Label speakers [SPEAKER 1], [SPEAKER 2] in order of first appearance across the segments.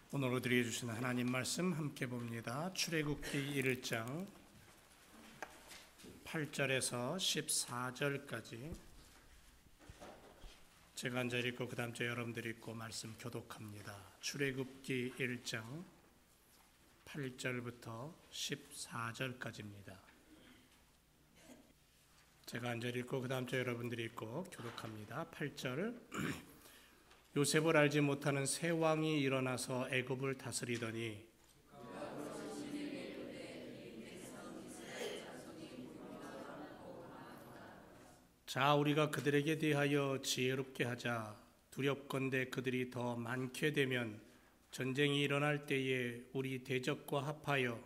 [SPEAKER 1] 오늘 우리에게 주신 하나님 말씀 함께 봅니다. 출애굽기 1장 8절에서 14절까지 제가 앉아 읽고 그 다음 주에 여러분들이 읽고 말씀 교독합니다. 출애굽기 1장 8절부터 14절까지입니다. 제가 앉아 읽고 그 다음 주에 여러분들이 읽고 교독합니다. 8절 요셉을 알지 못하는 새 왕이 일어나서 애굽을 다스리더니 자 우리가 그들에게 대하여 지혜롭게 하자. 두렵건대 그들이 더 많게 되면 전쟁이 일어날 때에 우리 대적과 합하여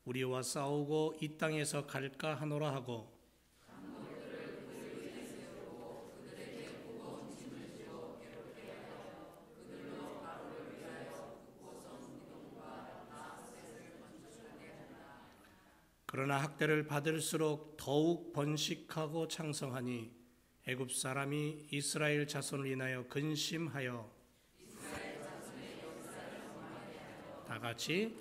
[SPEAKER 1] 우리와 싸우고 이 땅에서 갈까 하노라 하고 그러나 학대를 받을수록 더욱 번식하고 창성하니 애굽 사람이 이스라엘 자손을 인하여 근심하여 다 같이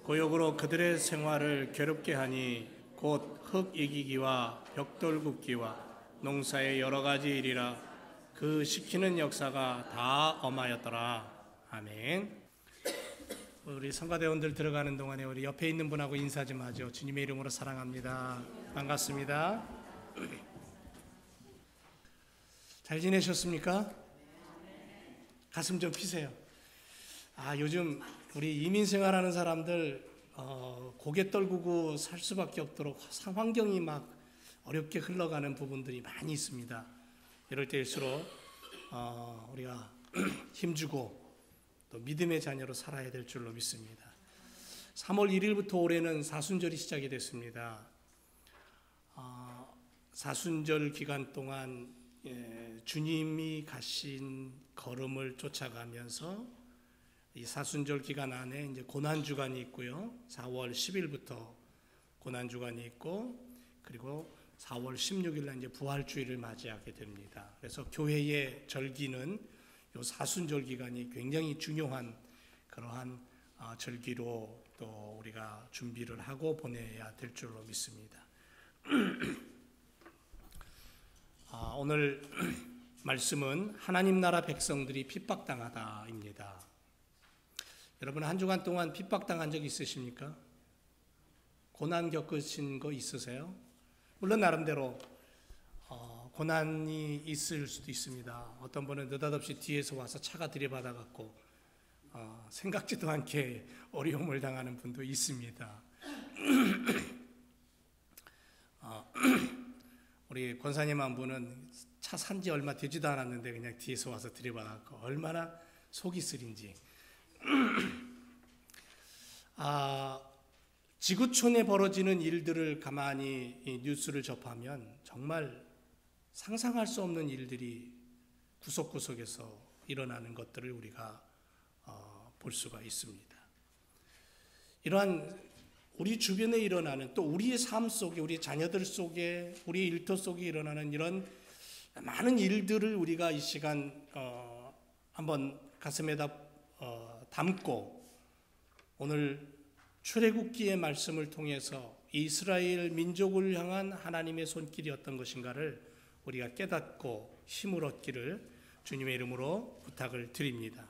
[SPEAKER 1] 고역으로 그들의 생활을 괴롭게 하니 곧 흙 이기기와 벽돌 굽기와 농사의 여러 가지 일이라 그 시키는 역사가 다 엄하였더라. 아멘. 우리 성가대원들 들어가는 동안에 우리 옆에 있는 분하고 인사 좀 하죠. 주님의 이름으로 사랑합니다. 반갑습니다. 잘 지내셨습니까? 가슴 좀 피세요. 요즘 우리 이민 생활하는 사람들 고개 떨구고 살 수밖에 없도록 환경이 막 어렵게 흘러가는 부분들이 많이 있습니다. 이럴 때일수록 우리가 힘주고 또 믿음의 자녀로 살아야 될 줄로 믿습니다. 3월 1일부터 올해는 사순절이 시작이 됐습니다. 사순절 기간 동안 주님이 가신 걸음을 쫓아가면서 이 사순절 기간 안에 이제 고난주간이 있고요. 4월 10일부터 고난주간이 있고 그리고 4월 16일 날 이제 부활주일을 맞이하게 됩니다. 그래서 교회의 절기는 이 사순절 기간이 굉장히 중요한 그러한 절기로 또 우리가 준비를 하고 보내야 될 줄로 믿습니다. 오늘 말씀은 하나님 나라 백성들이 핍박당하다입니다. 여러분 한 주간 동안 핍박당한 적 있으십니까? 고난 겪으신 거 있으세요? 물론 나름대로 고난이 있을 수도 있습니다. 어떤 분은 느닷없이 뒤에서 와서 차가 들이받아갖고 생각지도 않게 어려움을 당하는 분도 있습니다. 우리 권사님 한 분은 차 산 지 얼마 되지도 않았는데 그냥 뒤에서 와서 들이받아갖고 얼마나 속이 쓰린지. 지구촌에 벌어지는 일들을 가만히 뉴스를 접하면 정말 상상할 수 없는 일들이 구석구석에서 일어나는 것들을 우리가 볼 수가 있습니다. 이러한 우리 주변에 일어나는 또 우리의 삶 속에 우리 자녀들 속에 우리의 일터 속에 일어나는 이런 많은 일들을 우리가 이 시간 한번 가슴에다 담고 오늘 출애굽기의 말씀을 통해서 이스라엘 민족을 향한 하나님의 손길이 어떤 것인가를 우리가 깨닫고 힘을 얻기를 주님의 이름으로 부탁을 드립니다.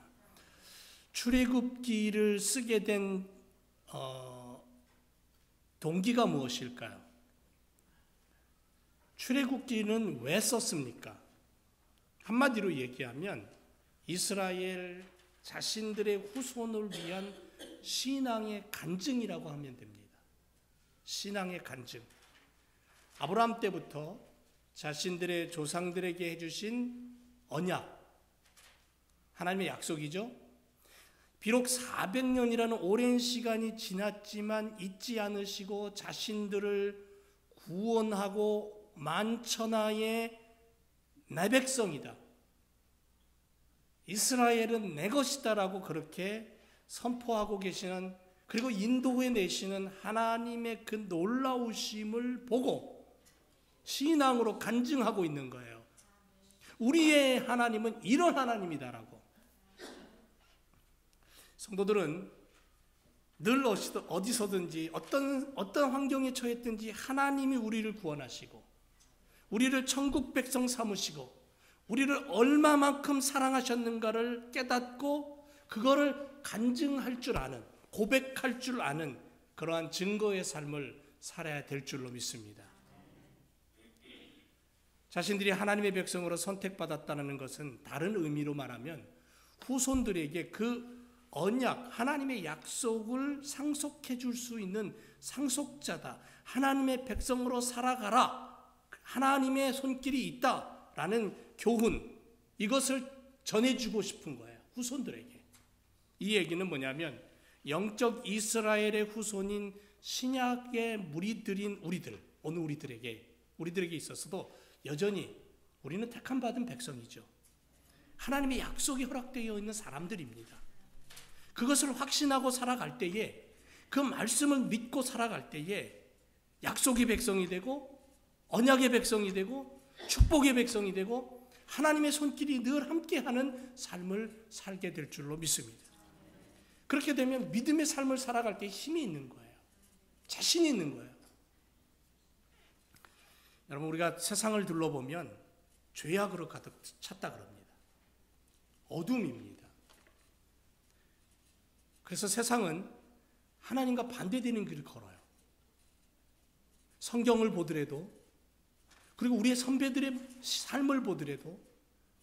[SPEAKER 1] 출애굽기를 쓰게 된 동기가 무엇일까요? 출애굽기는 왜 썼습니까? 한마디로 얘기하면 이스라엘 자신들의 후손을 위한 신앙의 간증이라고 하면 됩니다. 신앙의 간증. 아브라함 때부터 자신들의 조상들에게 해주신 언약, 하나님의 약속이죠. 비록 400년이라는 오랜 시간이 지났지만 잊지 않으시고 자신들을 구원하고 만천하의 내 백성이다. 이스라엘은 내 것이다라고 그렇게 선포하고 계시는 그리고 인도해 내시는 하나님의 그 놀라우심을 보고 신앙으로 간증하고 있는 거예요. 우리의 하나님은 이런 하나님이다라고. 성도들은 늘 어디서든지 어떤 환경에 처했든지 하나님이 우리를 구원하시고 우리를 천국 백성 삼으시고 우리를 얼마만큼 사랑하셨는가를 깨닫고 그거를 간증할 줄 아는, 고백할 줄 아는 그러한 증거의 삶을 살아야 될 줄로 믿습니다. 자신들이 하나님의 백성으로 선택받았다는 것은 다른 의미로 말하면 후손들에게 그 언약, 하나님의 약속을 상속해 줄 수 있는 상속자다. 하나님의 백성으로 살아가라. 하나님의 손길이 있다라는 교훈, 이것을 전해주고 싶은 거예요. 후손들에게. 이 얘기는 뭐냐면 영적 이스라엘의 후손인 신약의 무리들인 우리들, 오늘 우리들에게 있어서도 여전히 우리는 택함 받은 백성이죠. 하나님의 약속이 허락되어 있는 사람들입니다. 그것을 확신하고 살아갈 때에, 그 말씀을 믿고 살아갈 때에 약속의 백성이 되고 언약의 백성이 되고 축복의 백성이 되고 하나님의 손길이 늘 함께하는 삶을 살게 될 줄로 믿습니다. 그렇게 되면 믿음의 삶을 살아갈 때 힘이 있는 거예요. 자신이 있는 거예요. 여러분, 우리가 세상을 둘러보면 죄악으로 가득 찼다 그럽니다. 어둠입니다. 그래서 세상은 하나님과 반대되는 길을 걸어요. 성경을 보더라도, 그리고 우리의 선배들의 삶을 보더라도,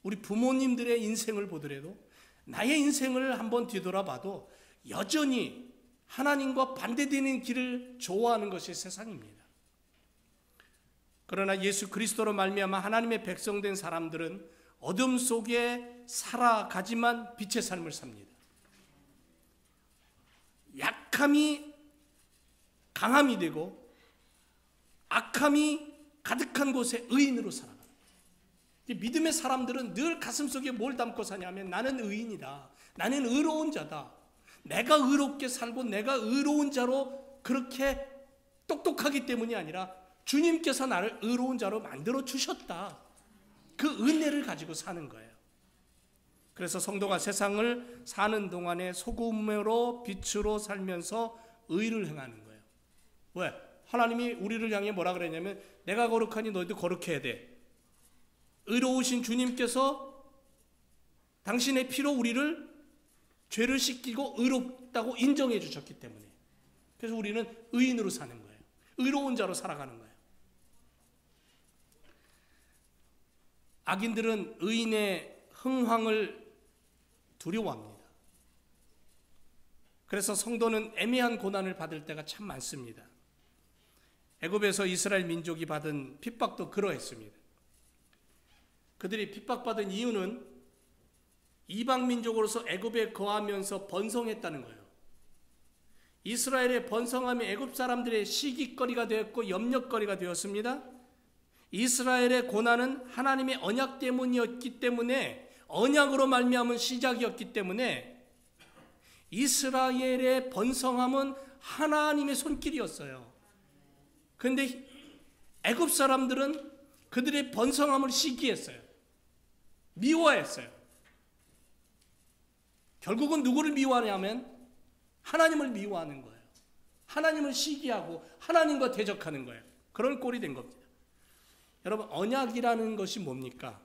[SPEAKER 1] 우리 부모님들의 인생을 보더라도, 나의 인생을 한번 뒤돌아봐도 여전히 하나님과 반대되는 길을 좋아하는 것이 세상입니다. 그러나 예수 그리스도로 말미암아 하나님의 백성된 사람들은 어둠 속에 살아가지만 빛의 삶을 삽니다. 약함이 강함이 되고 악함이 가득한 곳에 의인으로 살아갑니다. 믿음의 사람들은 늘 가슴속에 뭘 담고 사냐면 나는 의인이다. 나는 의로운 자다. 내가 의롭게 살고 내가 의로운 자로 그렇게 똑똑하기 때문이 아니라 주님께서 나를 의로운 자로 만들어 주셨다. 그 은혜를 가지고 사는 거예요. 그래서 성도가 세상을 사는 동안에 소금으로 빛으로 살면서 의를 행하는 거예요. 왜? 하나님이 우리를 향해 뭐라 그랬냐면 내가 거룩하니 너희도 거룩해야 돼. 의로우신 주님께서 당신의 피로 우리를 죄를 씻기고 의롭다고 인정해 주셨기 때문에, 그래서 우리는 의인으로 사는 거예요. 의로운 자로 살아가는 거예요. 악인들은 의인의 흥황을 두려워합니다. 그래서 성도는 애매한 고난을 받을 때가 참 많습니다. 애굽에서 이스라엘 민족이 받은 핍박도 그러했습니다. 그들이 핍박받은 이유는 이방 민족으로서 애굽에 거하면서 번성했다는 거예요. 이스라엘의 번성함이 애굽 사람들의 시기거리가 되었고 염려거리가 되었습니다. 이스라엘의 고난은 하나님의 언약 때문이었기 때문에, 언약으로 말미암은 시작이었기 때문에 이스라엘의 번성함은 하나님의 손길이었어요. 그런데 애굽 사람들은 그들의 번성함을 시기했어요. 미워했어요. 결국은 누구를 미워하냐면 하나님을 미워하는 거예요. 하나님을 시기하고 하나님과 대적하는 거예요. 그런 꼴이 된 겁니다. 여러분, 언약이라는 것이 뭡니까?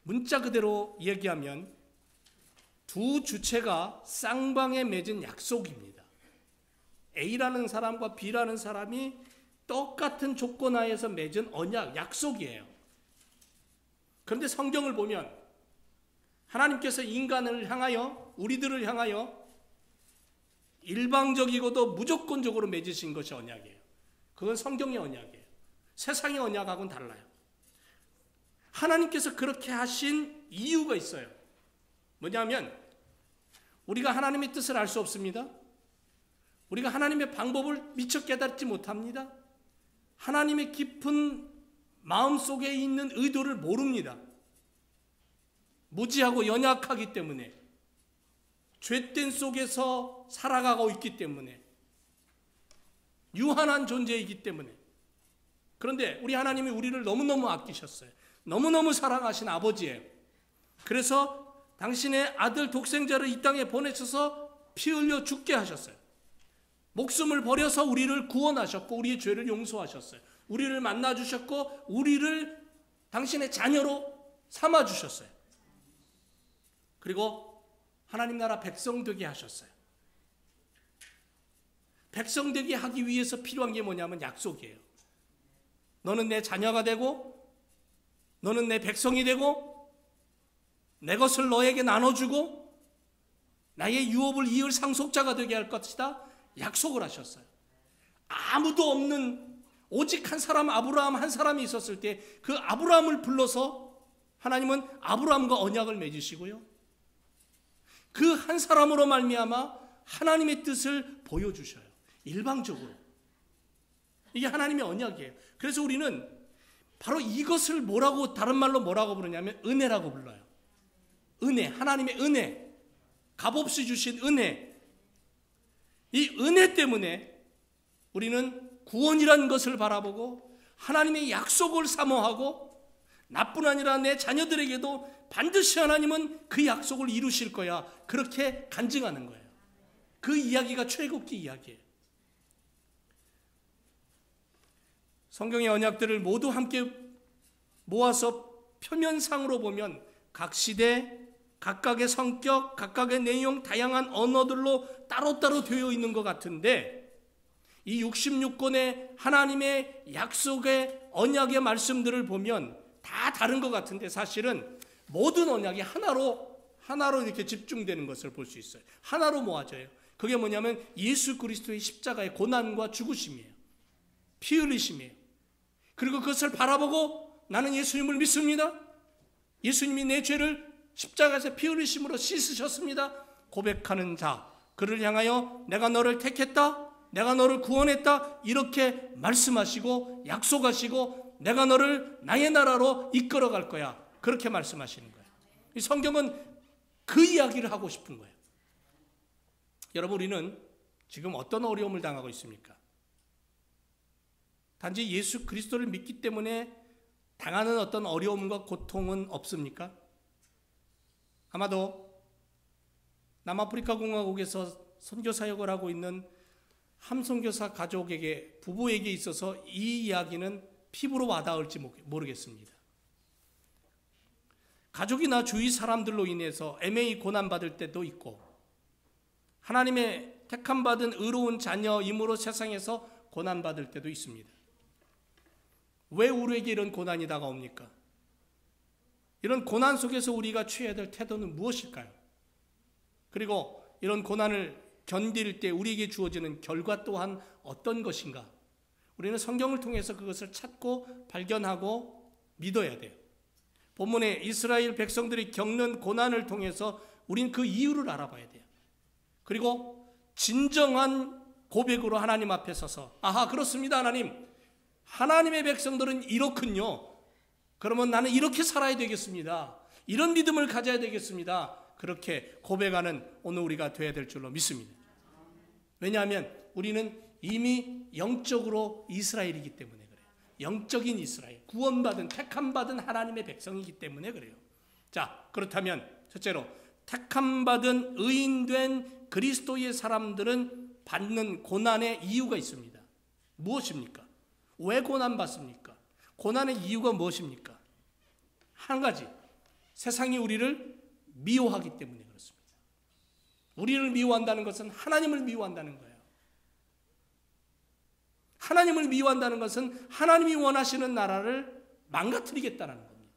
[SPEAKER 1] 문자 그대로 얘기하면 두 주체가 쌍방에 맺은 약속입니다. A라는 사람과 B라는 사람이 똑같은 조건 하에서 맺은 언약, 약속이에요. 그런데 성경을 보면 하나님께서 인간을 향하여, 우리들을 향하여 일방적이고도 무조건적으로 맺으신 것이 언약이에요. 그건 성경의 언약이에요. 세상의 언약하고는 달라요. 하나님께서 그렇게 하신 이유가 있어요. 뭐냐면 우리가 하나님의 뜻을 알 수 없습니다. 우리가 하나님의 방법을 미처 깨닫지 못합니다. 하나님의 깊은 마음속에 있는 의도를 모릅니다. 무지하고 연약하기 때문에, 죄된 속에서 살아가고 있기 때문에, 유한한 존재이기 때문에. 그런데 우리 하나님이 우리를 너무너무 아끼셨어요. 너무너무 사랑하신 아버지예요. 그래서 당신의 아들 독생자를 이 땅에 보내셔서 피 흘려 죽게 하셨어요. 목숨을 버려서 우리를 구원하셨고 우리의 죄를 용서하셨어요. 우리를 만나주셨고 우리를 당신의 자녀로 삼아주셨어요. 그리고 하나님 나라 백성 되게 하셨어요. 백성 되게 하기 위해서 필요한 게 뭐냐면 약속이에요. 너는 내 자녀가 되고 너는 내 백성이 되고 내 것을 너에게 나눠주고 나의 유업을 이을 상속자가 되게 할 것이다. 약속을 하셨어요. 아무도 없는 오직 한 사람 아브라함 한 사람이 있었을 때 그 아브라함을 불러서 하나님은 아브라함과 언약을 맺으시고요. 그 한 사람으로 말미암아 하나님의 뜻을 보여주셔요. 일방적으로. 이게 하나님의 언약이에요. 그래서 우리는 바로 이것을 뭐라고 다른 말로 뭐라고 부르냐면 은혜라고 불러요. 은혜, 하나님의 은혜, 값없이 주신 은혜. 이 은혜 때문에 우리는 구원이라는 것을 바라보고 하나님의 약속을 사모하고 나뿐 아니라 내 자녀들에게도 반드시 하나님은 그 약속을 이루실 거야. 그렇게 간증하는 거예요. 그 이야기가 출애굽기 이야기예요. 성경의 언약들을 모두 함께 모아서 표면상으로 보면 각 시대, 각각의 성격, 각각의 내용, 다양한 언어들로 따로따로 되어 있는 것 같은데 이 66권의 하나님의 약속의 언약의 말씀들을 보면 다 다른 것 같은데 사실은 모든 언약이 하나로 이렇게 집중되는 것을 볼 수 있어요. 하나로 모아져요. 그게 뭐냐면 예수 그리스도의 십자가의 고난과 죽으심이에요. 피 흘리심이에요. 그리고 그것을 바라보고 나는 예수님을 믿습니다. 예수님이 내 죄를 십자가에서 피 흘리심으로 씻으셨습니다. 고백하는 자, 그를 향하여 내가 너를 택했다. 내가 너를 구원했다. 이렇게 말씀하시고 약속하시고 내가 너를 나의 나라로 이끌어갈 거야. 그렇게 말씀하시는 거예요. 이 성경은 그 이야기를 하고 싶은 거예요. 여러분 우리는 지금 어떤 어려움을 당하고 있습니까? 단지 예수 그리스도를 믿기 때문에 당하는 어떤 어려움과 고통은 없습니까? 아마도 남아프리카 공화국에서 선교 사역을 하고 있는 함선교사 가족에게 부부에게 있어서 이 이야기는 피부로 와닿을지 모르겠습니다. 가족이나 주위 사람들로 인해서 애매히 고난받을 때도 있고 하나님의 택함받은 의로운 자녀이므로 세상에서 고난받을 때도 있습니다. 왜 우리에게 이런 고난이 다가옵니까? 이런 고난 속에서 우리가 취해야 될 태도는 무엇일까요? 그리고 이런 고난을 견딜 때 우리에게 주어지는 결과 또한 어떤 것인가? 우리는 성경을 통해서 그것을 찾고 발견하고 믿어야 돼요. 본문에 이스라엘 백성들이 겪는 고난을 통해서 우리는 그 이유를 알아봐야 돼요. 그리고 진정한 고백으로 하나님 앞에 서서 아하 그렇습니다 하나님. 하나님의 백성들은 이렇군요. 그러면 나는 이렇게 살아야 되겠습니다. 이런 믿음을 가져야 되겠습니다. 그렇게 고백하는 오늘 우리가 되어야 될 줄로 믿습니다. 왜냐하면 우리는 이미 영적으로 이스라엘이기 때문에 그래요. 영적인 이스라엘, 구원받은 택함받은 하나님의 백성이기 때문에 그래요. 자, 그렇다면 첫째로 택함받은 의인된 그리스도의 사람들은 받는 고난의 이유가 있습니다. 무엇입니까? 왜 고난받습니까? 고난의 이유가 무엇입니까? 한 가지, 세상이 우리를 미워하기 때문에 그렇습니다. 우리를 미워한다는 것은 하나님을 미워한다는 거예요. 하나님을 미워한다는 것은 하나님이 원하시는 나라를 망가뜨리겠다는 겁니다.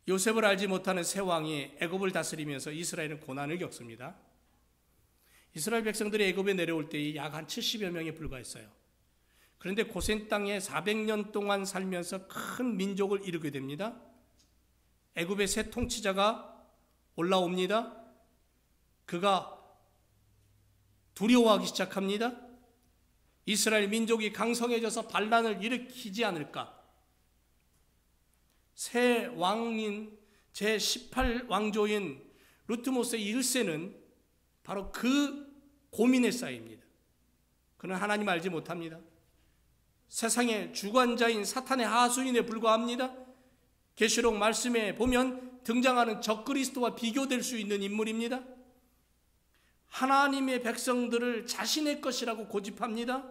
[SPEAKER 1] 요셉을 알지 못하는 새 왕이 애굽을 다스리면서 이스라엘은 고난을 겪습니다. 이스라엘 백성들이 애굽에 내려올 때 약 한 70여 명에 불과했어요. 그런데 고센 땅에 400년 동안 살면서 큰 민족을 이루게 됩니다. 애굽의 새 통치자가 올라옵니다. 그가 두려워하기 시작합니다. 이스라엘 민족이 강성해져서 반란을 일으키지 않을까. 새 왕인 제18왕조인 루트모스의 1세는 바로 그 고민에 쌓입니다. 그는 하나님 알지 못합니다. 세상의 주관자인 사탄의 하수인에 불과합니다. 계시록 말씀에 보면 등장하는 적그리스도와 비교될 수 있는 인물입니다. 하나님의 백성들을 자신의 것이라고 고집합니다.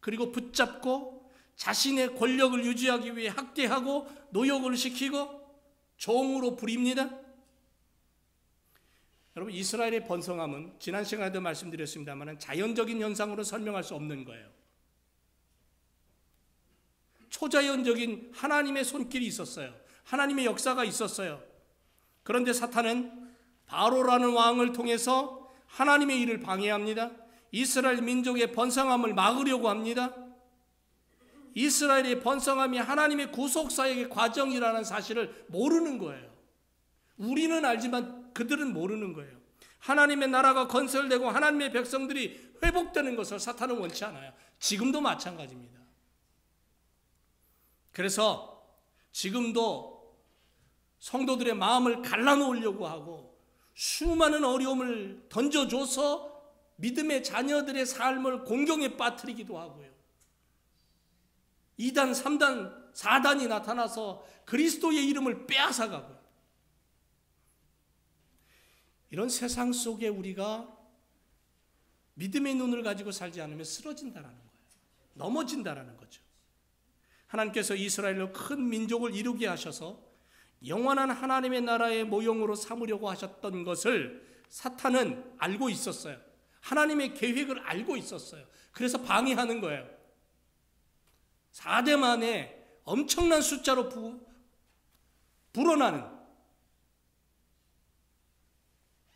[SPEAKER 1] 그리고 붙잡고 자신의 권력을 유지하기 위해 학대하고 노역을 시키고 종으로 부립니다. 여러분, 이스라엘의 번성함은 지난 시간에도 말씀드렸습니다만 자연적인 현상으로 설명할 수 없는 거예요. 초자연적인 하나님의 손길이 있었어요. 하나님의 역사가 있었어요. 그런데 사탄은 바로라는 왕을 통해서 하나님의 일을 방해합니다. 이스라엘 민족의 번성함을 막으려고 합니다. 이스라엘의 번성함이 하나님의 구속사역의 과정이라는 사실을 모르는 거예요. 우리는 알지만 그들은 모르는 거예요. 하나님의 나라가 건설되고 하나님의 백성들이 회복되는 것을 사탄은 원치 않아요. 지금도 마찬가지입니다. 그래서 지금도 성도들의 마음을 갈라놓으려고 하고 수많은 어려움을 던져줘서 믿음의 자녀들의 삶을 공경에 빠뜨리기도 하고요. 2단, 3단, 4단이 나타나서 그리스도의 이름을 빼앗아가고요. 이런 세상 속에 우리가 믿음의 눈을 가지고 살지 않으면 쓰러진다는 거예요. 넘어진다는 거죠. 하나님께서 이스라엘로 큰 민족을 이루게 하셔서 영원한 하나님의 나라의 모형으로 삼으려고 하셨던 것을 사탄은 알고 있었어요. 하나님의 계획을 알고 있었어요. 그래서 방해하는 거예요. 4대 만에 엄청난 숫자로 불어나는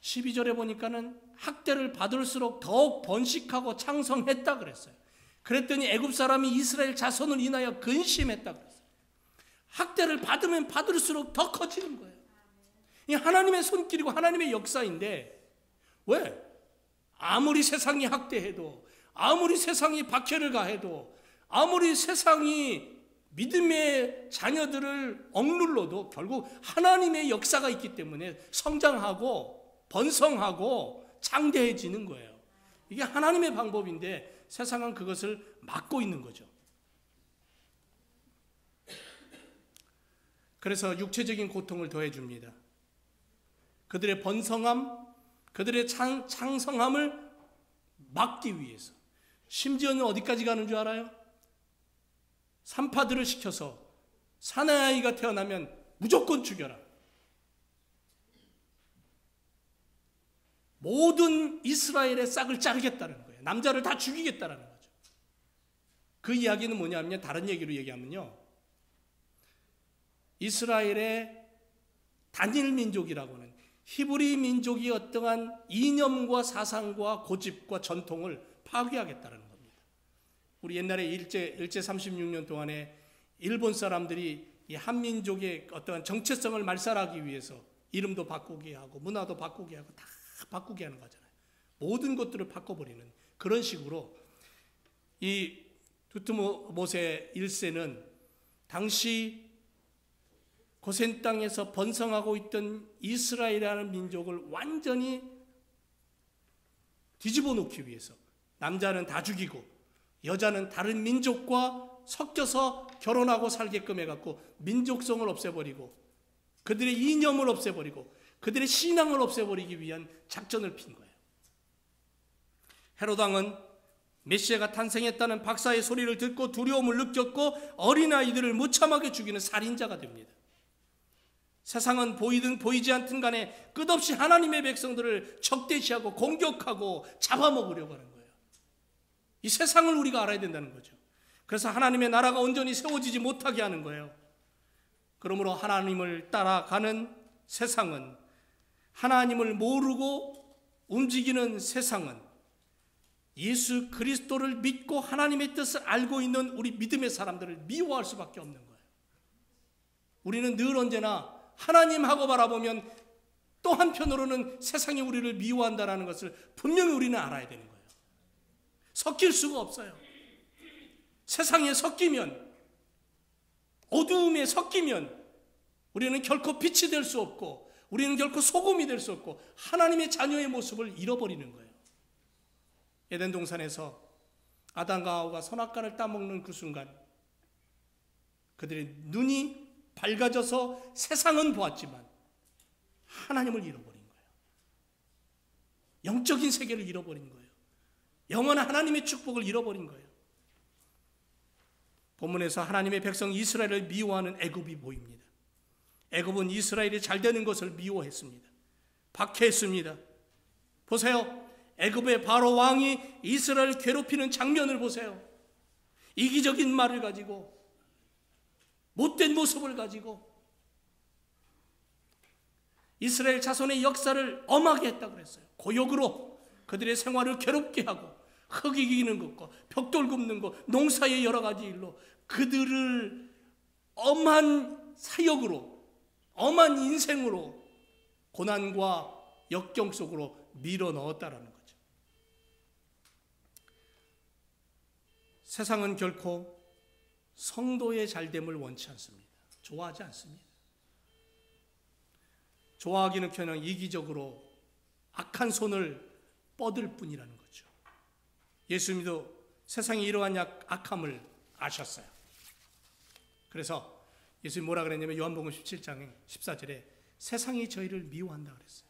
[SPEAKER 1] 12절에 보니까는 학대를 받을수록 더욱 번식하고 창성했다 그랬어요. 그랬더니 애굽 사람이 이스라엘 자손을 인하여 근심했다 그랬어요. 학대를 받으면 받을수록 더 커지는 거예요. 이 하나님의 손길이고 하나님의 역사인데 왜? 아무리 세상이 학대해도, 아무리 세상이 박해를 가해도, 아무리 세상이 믿음의 자녀들을 억눌러도 결국 하나님의 역사가 있기 때문에 성장하고 번성하고 창대해지는 거예요. 이게 하나님의 방법인데 세상은 그것을 막고 있는 거죠. 그래서 육체적인 고통을 더해줍니다. 그들의 번성함, 그들의 창성함을 막기 위해서. 심지어는 어디까지 가는 줄 알아요? 산파들을 시켜서 사내아이가 태어나면 무조건 죽여라. 모든 이스라엘의 싹을 자르겠다는 거예요. 남자를 다 죽이겠다는 거죠. 그 이야기는 뭐냐면 다른 얘기로 얘기하면요. 이스라엘의 단일 민족이라고는 히브리 민족이 어떠한 이념과 사상과 고집과 전통을 파괴하겠다는 겁니다. 우리 옛날에 일제 36년 동안에 일본 사람들이 이 한민족의 어떠한 정체성을 말살하기 위해서 이름도 바꾸게 하고 문화도 바꾸게 하고 다 바꾸게 하는 거잖아요. 모든 것들을 바꿔버리는 그런 식으로 이 두트모세 1세는 당시 고센 땅에서 번성하고 있던 이스라엘이라는 민족을 완전히 뒤집어 놓기 위해서 남자는 다 죽이고 여자는 다른 민족과 섞여서 결혼하고 살게끔 해갖고 민족성을 없애버리고 그들의 이념을 없애버리고 그들의 신앙을 없애버리기 위한 작전을 핀 거예요. 헤롯 왕은 메시아가 탄생했다는 박사의 소리를 듣고 두려움을 느꼈고 어린아이들을 무참하게 죽이는 살인자가 됩니다. 세상은 보이든 보이지 않든 간에 끝없이 하나님의 백성들을 적대시하고 공격하고 잡아먹으려고 하는 거예요. 이 세상을 우리가 알아야 된다는 거죠. 그래서 하나님의 나라가 온전히 세워지지 못하게 하는 거예요. 그러므로 하나님을 따라가는 세상은, 하나님을 모르고 움직이는 세상은 예수 그리스도를 믿고 하나님의 뜻을 알고 있는 우리 믿음의 사람들을 미워할 수밖에 없는 거예요. 우리는 늘 언제나 하나님하고 바라보면 또 한편으로는 세상이 우리를 미워한다는 것을 분명히 우리는 알아야 되는 거예요. 섞일 수가 없어요. 세상에 섞이면, 어두움에 섞이면 우리는 결코 빛이 될 수 없고 우리는 결코 소금이 될 수 없고 하나님의 자녀의 모습을 잃어버리는 거예요. 에덴 동산에서 아담과 하와가 선악과를 따먹는 그 순간 그들의 눈이 밝아져서 세상은 보았지만 하나님을 잃어버린 거예요. 영적인 세계를 잃어버린 거예요. 영원한 하나님의 축복을 잃어버린 거예요. 본문에서 하나님의 백성 이스라엘을 미워하는 애굽이 보입니다. 애굽은 이스라엘이 잘 되는 것을 미워했습니다. 박해했습니다. 보세요. 애굽의 바로 왕이 이스라엘을 괴롭히는 장면을 보세요. 이기적인 말을 가지고, 못된 모습을 가지고 이스라엘 자손의 역사를 엄하게 했다고 그랬어요. 고역으로 그들의 생활을 괴롭게 하고 흙 이기는 것과 벽돌 굽는 것, 농사의 여러 가지 일로 그들을 엄한 사역으로, 엄한 인생으로 고난과 역경 속으로 밀어 넣었다라는 거죠. 세상은 결코 성도의 잘됨을 원치 않습니다. 좋아하지 않습니다. 좋아하기는커녕 이기적으로 악한 손을 뻗을 뿐이라는 거죠. 예수님도 세상에 이러한 악함을 아셨어요. 그래서 예수님이 뭐라 그랬냐면 요한복음 17장 14절에 세상이 저희를 미워한다 그랬어요.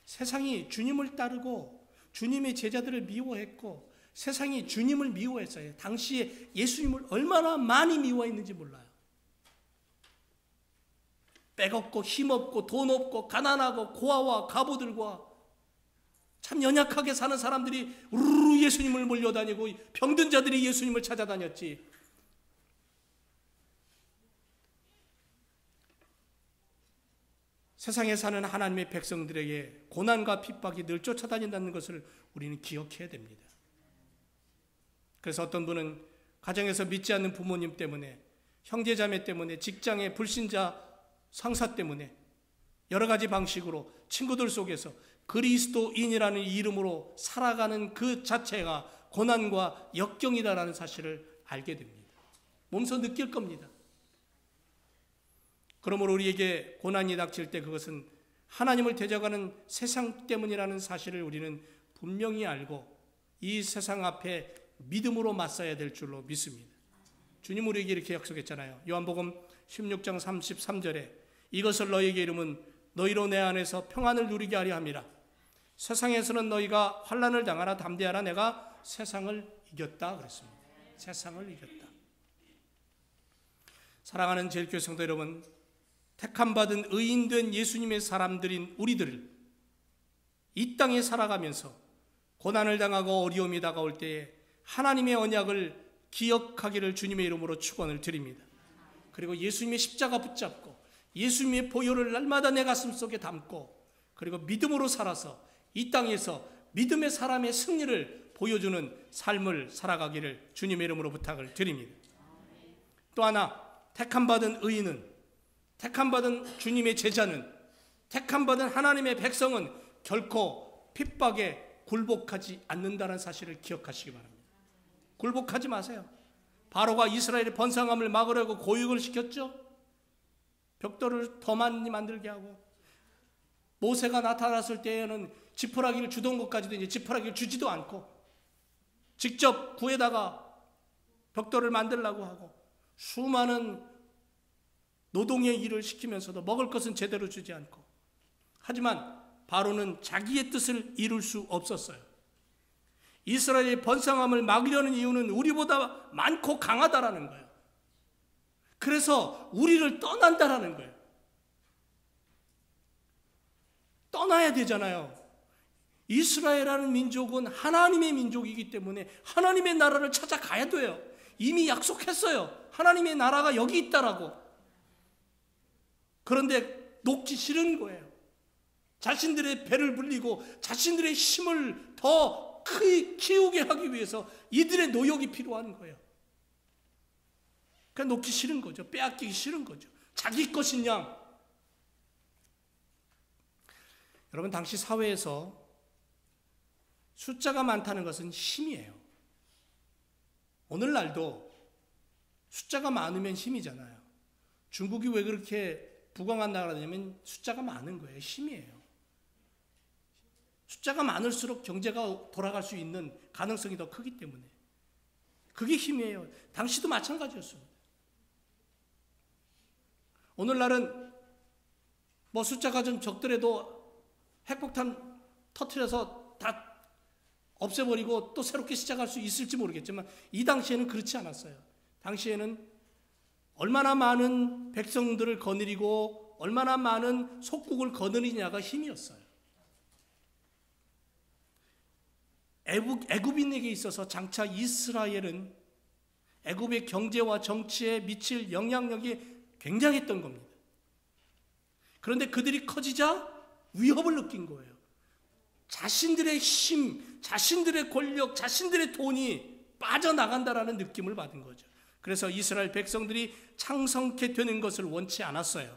[SPEAKER 1] 세상이 주님을 따르고 주님의 제자들을 미워했고 세상이 주님을 미워했어요. 당시에 예수님을 얼마나 많이 미워했는지 몰라요. 빼먹고 힘없고 돈 없고 가난하고 고아와 가부들과 참 연약하게 사는 사람들이 우르르 예수님을 몰려다니고 병든 자들이 예수님을 찾아다녔지. 세상에 사는 하나님의 백성들에게 고난과 핍박이 늘 쫓아다닌다는 것을 우리는 기억해야 됩니다. 그래서 어떤 분은 가정에서 믿지 않는 부모님 때문에, 형제자매 때문에, 직장의 불신자 상사 때문에 여러 가지 방식으로 친구들 속에서 그리스도인이라는 이름으로 살아가는 그 자체가 고난과 역경이다라는 사실을 알게 됩니다. 몸소 느낄 겁니다. 그러므로 우리에게 고난이 닥칠 때 그것은 하나님을 대적하는 세상 때문이라는 사실을 우리는 분명히 알고 이 세상 앞에 믿음으로 맞서야 될 줄로 믿습니다. 주님 우리에게 이렇게 약속했잖아요. 요한복음 16장 33절에 이것을 너희에게 이름은 너희로 내 안에서 평안을 누리게 하려 함이라. 세상에서는 너희가 환난을 당하라 담대하라 내가 세상을 이겼다 그랬습니다. 세상을 이겼다. 사랑하는 제일교회 성도 여러분, 택함받은 의인된 예수님의 사람들인 우리들을 이 땅에 살아가면서 고난을 당하고 어려움이 다가올 때에 하나님의 언약을 기억하기를 주님의 이름으로 축원을 드립니다. 그리고 예수님의 십자가 붙잡고 예수님의 보혈을 날마다 내 가슴 속에 담고 그리고 믿음으로 살아서 이 땅에서 믿음의 사람의 승리를 보여주는 삶을 살아가기를 주님의 이름으로 부탁을 드립니다. 또 하나, 택함받은 의인은, 택함받은 주님의 제자는, 택함받은 하나님의 백성은 결코 핍박에 굴복하지 않는다는 사실을 기억하시기 바랍니다. 굴복하지 마세요. 바로가 이스라엘의 번성함을 막으려고 고육을 시켰죠. 벽돌을 더 많이 만들게 하고 모세가 나타났을 때에는 지푸라기를 주던 것까지도 이제 지푸라기를 주지도 않고 직접 구에다가 벽돌을 만들려고 하고 수많은 노동의 일을 시키면서도 먹을 것은 제대로 주지 않고, 하지만 바로는 자기의 뜻을 이룰 수 없었어요. 이스라엘의 번성함을 막으려는 이유는 우리보다 많고 강하다라는 거예요. 그래서 우리를 떠난다라는 거예요. 떠나야 되잖아요. 이스라엘이라는 민족은 하나님의 민족이기 때문에 하나님의 나라를 찾아가야 돼요. 이미 약속했어요. 하나님의 나라가 여기 있다라고. 그런데 녹지 싫은 거예요. 자신들의 배를 불리고 자신들의 힘을 더 크게 키우게 하기 위해서 이들의 노역이 필요한 거예요. 그러니까 놓기 싫은 거죠. 빼앗기기 싫은 거죠. 자기 것인 양. 여러분, 당시 사회에서 숫자가 많다는 것은 힘이에요. 오늘날도 숫자가 많으면 힘이잖아요. 중국이 왜 그렇게 부강한 나라냐면 숫자가 많은 거예요. 힘이에요. 숫자가 많을수록 경제가 돌아갈 수 있는 가능성이 더 크기 때문에. 그게 힘이에요. 당시도 마찬가지였습니다. 오늘날은 뭐 숫자가 좀 적더라도 핵폭탄 터뜨려서 다 없애버리고 또 새롭게 시작할 수 있을지 모르겠지만 이 당시에는 그렇지 않았어요. 당시에는 얼마나 많은 백성들을 거느리고 얼마나 많은 속국을 거느리냐가 힘이었어요. 애굽인에게 있어서 장차 이스라엘은 애굽의 경제와 정치에 미칠 영향력이 굉장했던 겁니다. 그런데 그들이 커지자 위협을 느낀 거예요. 자신들의 힘, 자신들의 권력, 자신들의 돈이 빠져나간다라는 느낌을 받은 거죠. 그래서 이스라엘 백성들이 창성케 되는 것을 원치 않았어요.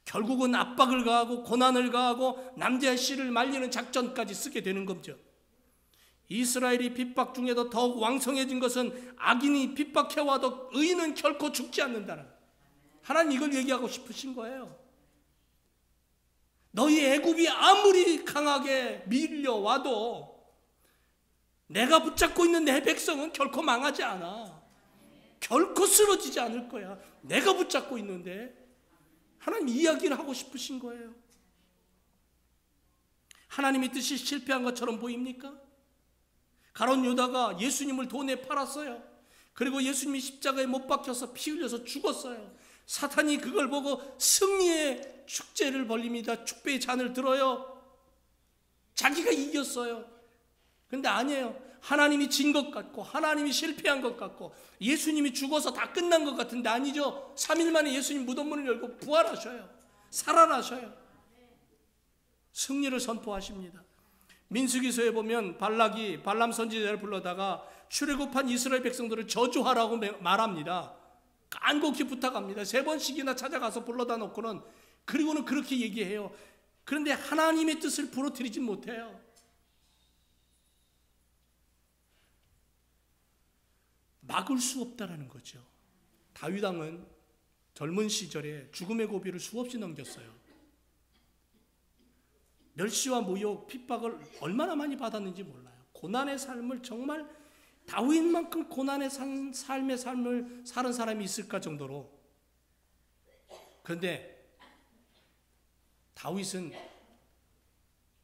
[SPEAKER 1] 결국은 압박을 가하고 고난을 가하고 남자의 씨를 말리는 작전까지 쓰게 되는 거죠. 이스라엘이 핍박 중에도 더욱 왕성해진 것은 악인이 핍박해와도 의인은 결코 죽지 않는다는, 하나님 이걸 얘기하고 싶으신 거예요. 너희 애굽이 아무리 강하게 밀려와도 내가 붙잡고 있는 내 백성은 결코 망하지 않아. 결코 쓰러지지 않을 거야. 내가 붙잡고 있는데. 하나님 이야기를 하고 싶으신 거예요. 하나님의 뜻이 실패한 것처럼 보입니까? 가룟 유다가 예수님을 돈에 팔았어요. 그리고 예수님이 십자가에 못 박혀서 피 흘려서 죽었어요. 사탄이 그걸 보고 승리의 축제를 벌립니다. 축배의 잔을 들어요. 자기가 이겼어요. 근데 아니에요. 하나님이 진 것 같고 하나님이 실패한 것 같고 예수님이 죽어서 다 끝난 것 같은데 아니죠. 3일 만에 예수님 무덤문을 열고 부활하셔요. 살아나셔요. 승리를 선포하십니다. 민수기서에 보면 발락이 발람 선지자를 불러다가 출애굽한 이스라엘 백성들을 저주하라고 말합니다. 간곡히 부탁합니다. 3번씩이나 찾아가서 불러다 놓고는, 그리고는 그렇게 얘기해요. 그런데 하나님의 뜻을 부러뜨리지 못해요. 막을 수 없다라는 거죠. 다윗 왕은 젊은 시절에 죽음의 고비를 수없이 넘겼어요. 멸시와 모욕, 핍박을 얼마나 많이 받았는지 몰라요. 고난의 삶을 정말 다윗만큼 고난의 삶의 삶을 사는 사람이 있을까 정도로. 그런데 다윗은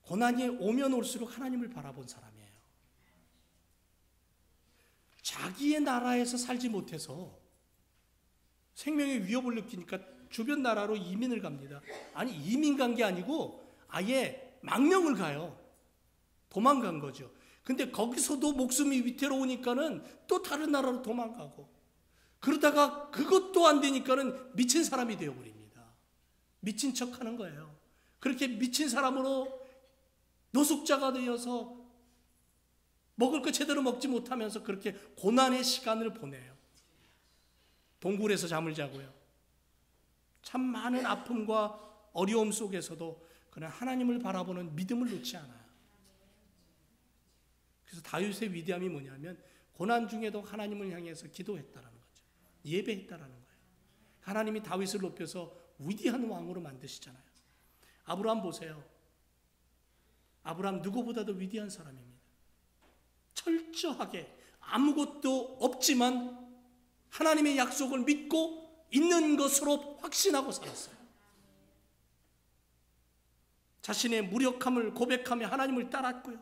[SPEAKER 1] 고난이 오면 올수록 하나님을 바라본 사람이에요. 자기의 나라에서 살지 못해서 생명의 위협을 느끼니까 주변 나라로 이민을 갑니다. 아니, 이민 간 게 아니고 아예 망명을 가요. 도망간 거죠. 근데 거기서도 목숨이 위태로우니까는 또 다른 나라로 도망가고, 그러다가 그것도 안 되니까는 미친 사람이 되어버립니다. 미친 척 하는 거예요. 그렇게 미친 사람으로 노숙자가 되어서 먹을 거 제대로 먹지 못하면서 그렇게 고난의 시간을 보내요. 동굴에서 잠을 자고요. 참 많은 아픔과 어려움 속에서도 그냥 하나님을 바라보는 믿음을 놓지 않아요. 그래서 다윗의 위대함이 뭐냐면 고난 중에도 하나님을 향해서 기도했다라는 거죠. 예배했다라는 거예요. 하나님이 다윗을 높여서 위대한 왕으로 만드시잖아요. 아브라함 보세요. 아브라함 누구보다도 위대한 사람입니다. 철저하게 아무것도 없지만 하나님의 약속을 믿고 있는 것으로 확신하고 살았어요. 자신의 무력함을 고백하며 하나님을 따랐고요.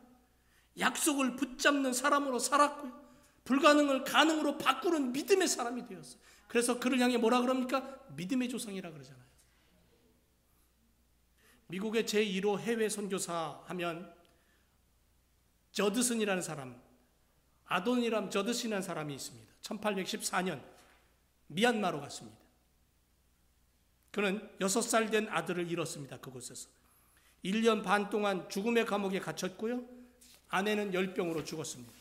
[SPEAKER 1] 약속을 붙잡는 사람으로 살았고요. 불가능을 가능으로 바꾸는 믿음의 사람이 되었어요. 그래서 그를 향해 뭐라 그럽니까? 믿음의 조상이라 그러잖아요. 미국의 제1호 해외 선교사 하면 저드슨이라는 사람, 아도니람 저드슨이라는 사람이 있습니다. 1814년 미얀마로 갔습니다. 그는 6살 된 아들을 잃었습니다. 그곳에서 1년 반 동안 죽음의 감옥에 갇혔고요. 아내는 열병으로 죽었습니다.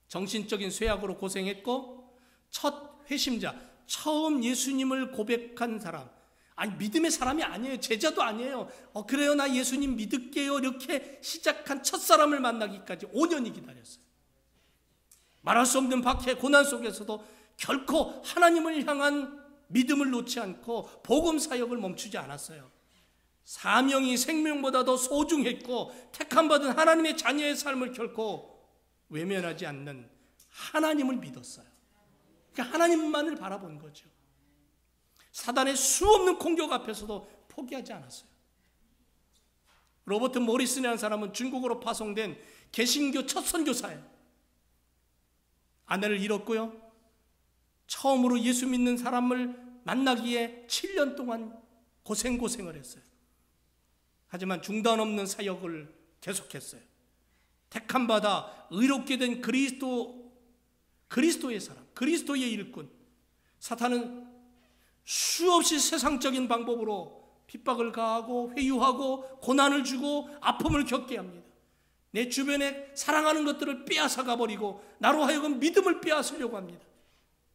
[SPEAKER 1] 정신적인 쇠약으로 고생했고, 첫 회심자, 처음 예수님을 고백한 사람, 아니 믿음의 사람이 아니에요. 제자도 아니에요. 그래요, 나 예수님 믿을게요, 이렇게 시작한 첫사람을 만나기까지 5년이 기다렸어요. 말할 수 없는 박해 고난 속에서도 결코 하나님을 향한 믿음을 놓지 않고 복음 사역을 멈추지 않았어요. 사명이 생명보다도 소중했고 택함받은 하나님의 자녀의 삶을 결코 외면하지 않는 하나님을 믿었어요. 그러니까 하나님만을 바라본 거죠. 사단의 수없는 공격 앞에서도 포기하지 않았어요. 로버트 모리슨이라는 사람은 중국으로 파송된 개신교 첫 선교사예요. 아내를 잃었고요. 처음으로 예수 믿는 사람을 만나기에 7년 동안 고생을 했어요. 하지만 중단 없는 사역을 계속했어요. 택함받아 의롭게 된 그리스도의 사람, 그리스도의 일꾼. 사탄은 수없이 세상적인 방법으로 핍박을 가하고 회유하고 고난을 주고 아픔을 겪게 합니다. 내 주변에 사랑하는 것들을 빼앗아 가버리고 나로 하여금 믿음을 빼앗으려고 합니다.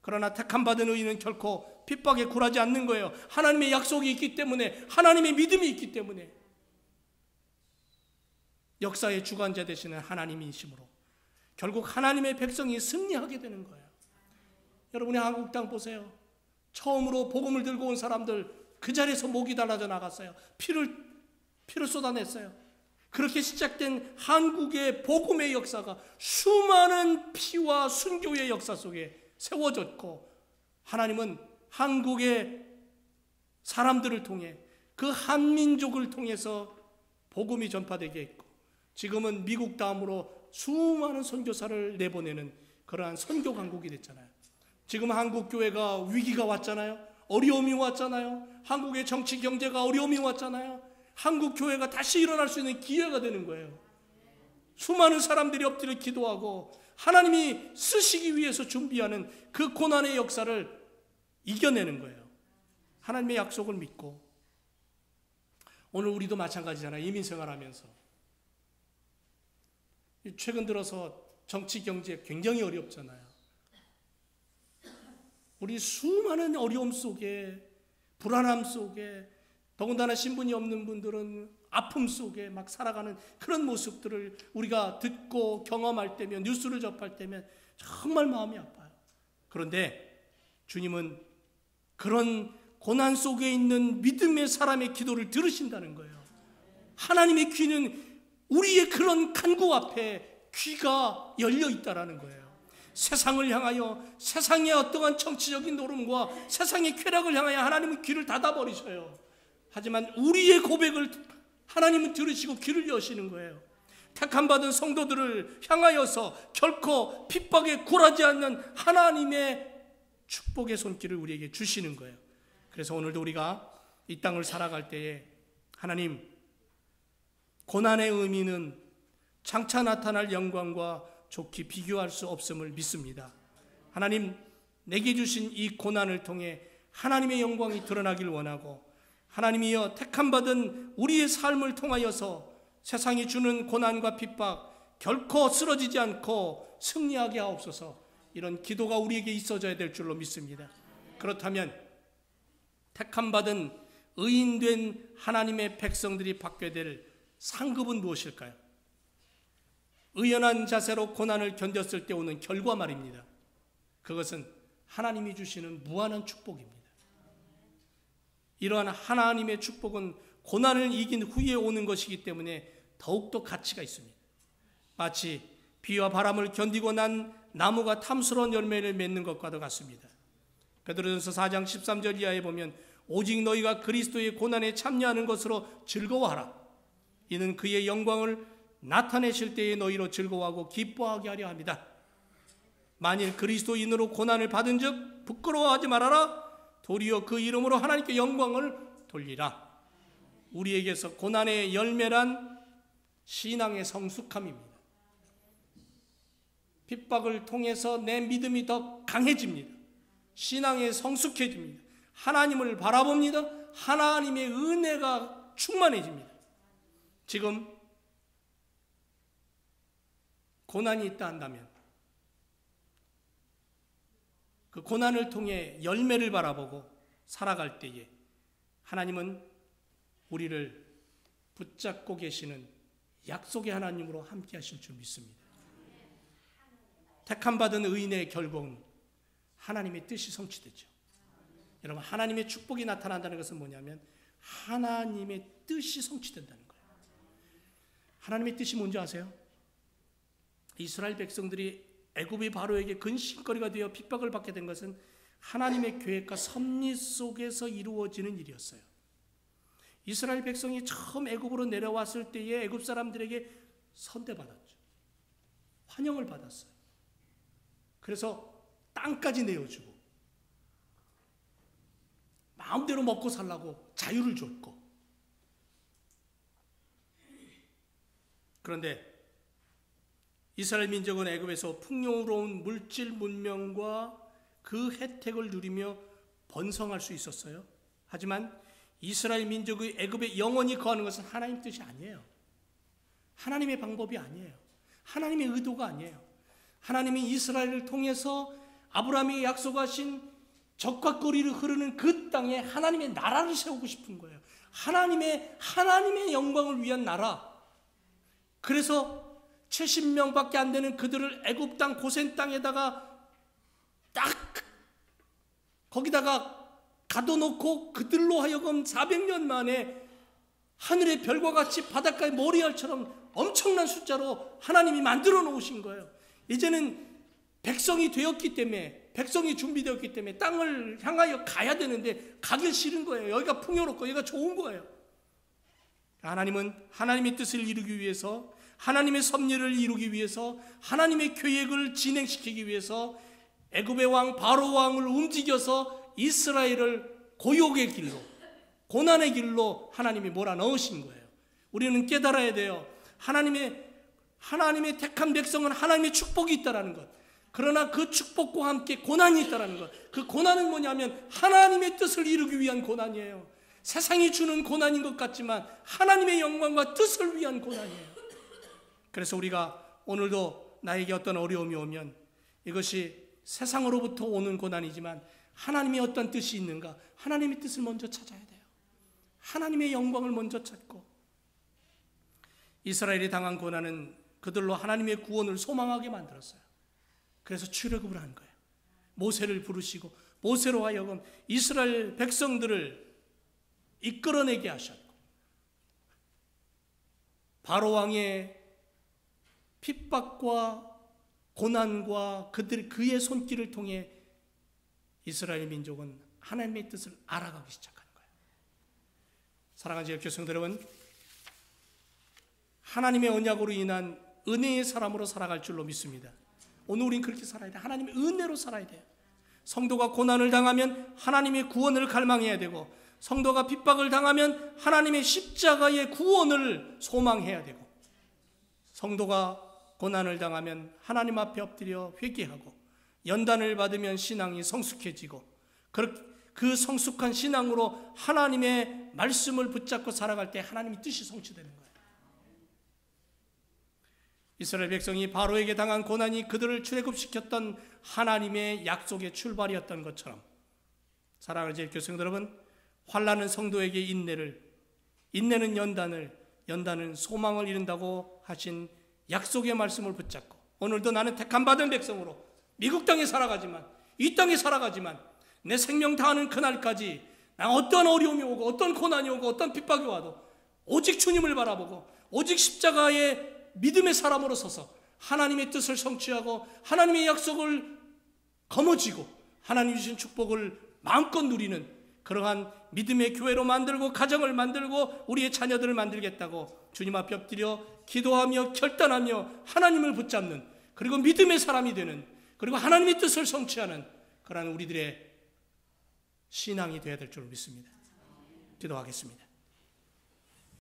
[SPEAKER 1] 그러나 택함받은 의인은 결코 핍박에 굴하지 않는 거예요. 하나님의 약속이 있기 때문에, 하나님의 믿음이 있기 때문에. 역사의 주관자 되시는 하나님이심으로 결국 하나님의 백성이 승리하게 되는 거예요. 여러분의 한국 땅 보세요. 처음으로 복음을 들고 온 사람들 그 자리에서 목이 달라져 나갔어요. 피를 쏟아냈어요. 그렇게 시작된 한국의 복음의 역사가 수많은 피와 순교의 역사 속에 세워졌고, 하나님은 한국의 사람들을 통해 그 한민족을 통해서 복음이 전파되게 했고, 지금은 미국 다음으로 수많은 선교사를 내보내는 그러한 선교 강국이 됐잖아요. 지금 한국 교회가 위기가 왔잖아요. 어려움이 왔잖아요. 한국의 정치 경제가 어려움이 왔잖아요. 한국 교회가 다시 일어날 수 있는 기회가 되는 거예요. 수많은 사람들이 엎드려 기도하고 하나님이 쓰시기 위해서 준비하는 그 고난의 역사를 이겨내는 거예요. 하나님의 약속을 믿고. 오늘 우리도 마찬가지잖아요. 이민생활하면서 최근 들어서 정치 경제 굉장히 어렵잖아요. 우리 수많은 어려움 속에, 불안함 속에, 더군다나 신분이 없는 분들은 아픔 속에 막 살아가는 그런 모습들을 우리가 듣고 경험할 때면, 뉴스를 접할 때면 정말 마음이 아파요. 그런데 주님은 그런 고난 속에 있는 믿음의 사람의 기도를 들으신다는 거예요. 하나님의 귀는 우리의 그런 간구 앞에 귀가 열려 있다라는 거예요. 세상을 향하여, 세상의 어떠한 정치적인 노름과 세상의 쾌락을 향하여 하나님은 귀를 닫아버리셔요. 하지만 우리의 고백을 하나님은 들으시고 귀를 여시는 거예요. 택함받은 성도들을 향하여서 결코 핍박에 굴하지 않는 하나님의 축복의 손길을 우리에게 주시는 거예요. 그래서 오늘도 우리가 이 땅을 살아갈 때에 하나님, 고난의 의미는 장차 나타날 영광과 좋게 비교할 수 없음을 믿습니다. 하나님, 내게 주신 이 고난을 통해 하나님의 영광이 드러나길 원하고, 하나님이여 택함받은 우리의 삶을 통하여서 세상이 주는 고난과 핍박 결코 쓰러지지 않고 승리하게 하옵소서. 이런 기도가 우리에게 있어져야 될 줄로 믿습니다. 그렇다면 택함받은 의인된 하나님의 백성들이 받게 될 상급은 무엇일까요? 의연한 자세로 고난을 견뎠을 때 오는 결과 말입니다. 그것은 하나님이 주시는 무한한 축복입니다. 이러한 하나님의 축복은 고난을 이긴 후에 오는 것이기 때문에 더욱더 가치가 있습니다. 마치 비와 바람을 견디고 난 나무가 탐스러운 열매를 맺는 것과도 같습니다. 베드로전서 4장 13절 이하에 보면 오직 너희가 그리스도의 고난에 참여하는 것으로 즐거워하라. 이는 그의 영광을 나타내실 때에 너희로 즐거워하고 기뻐하게 하려 합니다. 만일 그리스도인으로 고난을 받은 즉 부끄러워하지 말아라. 도리어 그 이름으로 하나님께 영광을 돌리라. 우리에게서 고난의 열매란 신앙의 성숙함입니다. 핍박을 통해서 내 믿음이 더 강해집니다. 신앙에 성숙해집니다. 하나님을 바라봅니다. 하나님의 은혜가 충만해집니다. 지금 고난이 있다 한다면 그 고난을 통해 열매를 바라보고 살아갈 때에 하나님은 우리를 붙잡고 계시는 약속의 하나님으로 함께 하실 줄 믿습니다. 택함받은 의인의 결국은 하나님의 뜻이 성취되죠. 여러분, 하나님의 축복이 나타난다는 것은 뭐냐면 하나님의 뜻이 성취된다는 거예요. 하나님의 뜻이 뭔지 아세요? 이스라엘 백성들이 애굽의 바로에게 근심거리가 되어 핍박을 받게 된 것은 하나님의 계획과 섭리 속에서 이루어지는 일이었어요. 이스라엘 백성이 처음 애굽으로 내려왔을 때에 애굽 사람들에게 선대받았죠. 환영을 받았어요. 그래서 땅까지 내어주고 마음대로 먹고 살라고 자유를 줬고, 그런데 이스라엘 민족은 애굽에서 풍요로운 물질 문명과 그 혜택을 누리며 번성할 수 있었어요. 하지만 이스라엘 민족의 애굽에 영원히 거하는 것은 하나님 뜻이 아니에요. 하나님의 방법이 아니에요. 하나님의 의도가 아니에요. 하나님이 이스라엘을 통해서 아브라함이 약속하신 적과 꼬리를 흐르는 그 땅에 하나님의 나라를 세우고 싶은 거예요. 하나님의 영광을 위한 나라. 그래서 70명밖에 안 되는 그들을 애굽 땅 고센 땅에다가 딱 거기다가 가둬놓고 그들로 하여금 400년 만에 하늘의 별과 같이 바닷가의 모리알처럼 엄청난 숫자로 하나님이 만들어 놓으신 거예요. 이제는 백성이 되었기 때문에, 백성이 준비되었기 때문에 땅을 향하여 가야 되는데 가기 싫은 거예요. 여기가 풍요롭고 여기가 좋은 거예요. 하나님은 하나님의 뜻을 이루기 위해서, 하나님의 섭리를 이루기 위해서, 하나님의 계획을 진행시키기 위해서 애굽의 왕 바로 왕을 움직여서 이스라엘을 고욕의 길로, 고난의 길로 하나님이 몰아넣으신 거예요. 우리는 깨달아야 돼요. 하나님의 택한 백성은 하나님의 축복이 있다는 것. 그러나 그 축복과 함께 고난이 있다는 것. 그 고난은 뭐냐면 하나님의 뜻을 이루기 위한 고난이에요. 세상이 주는 고난인 것 같지만 하나님의 영광과 뜻을 위한 고난이에요. 그래서 우리가 오늘도 나에게 어떤 어려움이 오면 이것이 세상으로부터 오는 고난이지만 하나님의 어떤 뜻이 있는가? 하나님의 뜻을 먼저 찾아야 돼요. 하나님의 영광을 먼저 찾고, 이스라엘이 당한 고난은 그들로 하나님의 구원을 소망하게 만들었어요. 그래서 출애굽을 한 거예요. 모세를 부르시고 모세로 하여금 이스라엘 백성들을 이끌어내게 하셨고, 바로 왕의 핍박과 고난과 그의 손길을 통해 이스라엘 민족은 하나님의 뜻을 알아가기 시작하는 거예요. 사랑하는 지역 교성들 여러분, 하나님의 언약으로 인한 은혜의 사람으로 살아갈 줄로 믿습니다. 오늘 우리는 그렇게 살아야 돼요. 하나님의 은혜로 살아야 돼요. 성도가 고난을 당하면 하나님의 구원을 갈망해야 되고, 성도가 핍박을 당하면 하나님의 십자가의 구원을 소망해야 되고, 성도가 고난을 당하면 하나님 앞에 엎드려 회개하고 연단을 받으면 신앙이 성숙해지고, 그 성숙한 신앙으로 하나님의 말씀을 붙잡고 살아갈 때 하나님의 뜻이 성취되는 거예요. 이스라엘 백성이 바로에게 당한 고난이 그들을 출애굽시켰던 하나님의 약속의 출발이었던 것처럼, 사랑하는 제 교성들 여러분, 환난은 성도에게 인내는 연단은 소망을 이룬다고 하신 약속의 말씀을 붙잡고, 오늘도 나는 택함받은 백성으로 미국 땅에 살아가지만, 이 땅에 살아가지만 내 생명 다하는 그날까지 나 어떤 어려움이 오고 어떤 고난이 오고 어떤 핍박이 와도 오직 주님을 바라보고 오직 십자가의 믿음의 사람으로 서서 하나님의 뜻을 성취하고 하나님의 약속을 거머쥐고 하나님 주신 축복을 마음껏 누리는 그러한 믿음의 교회로 만들고 가정을 만들고 우리의 자녀들을 만들겠다고 주님 앞에 엎드려 기도하며 결단하며 하나님을 붙잡는, 그리고 믿음의 사람이 되는, 그리고 하나님의 뜻을 성취하는 그러한 우리들의 신앙이 되어야 될 줄 믿습니다. 기도하겠습니다.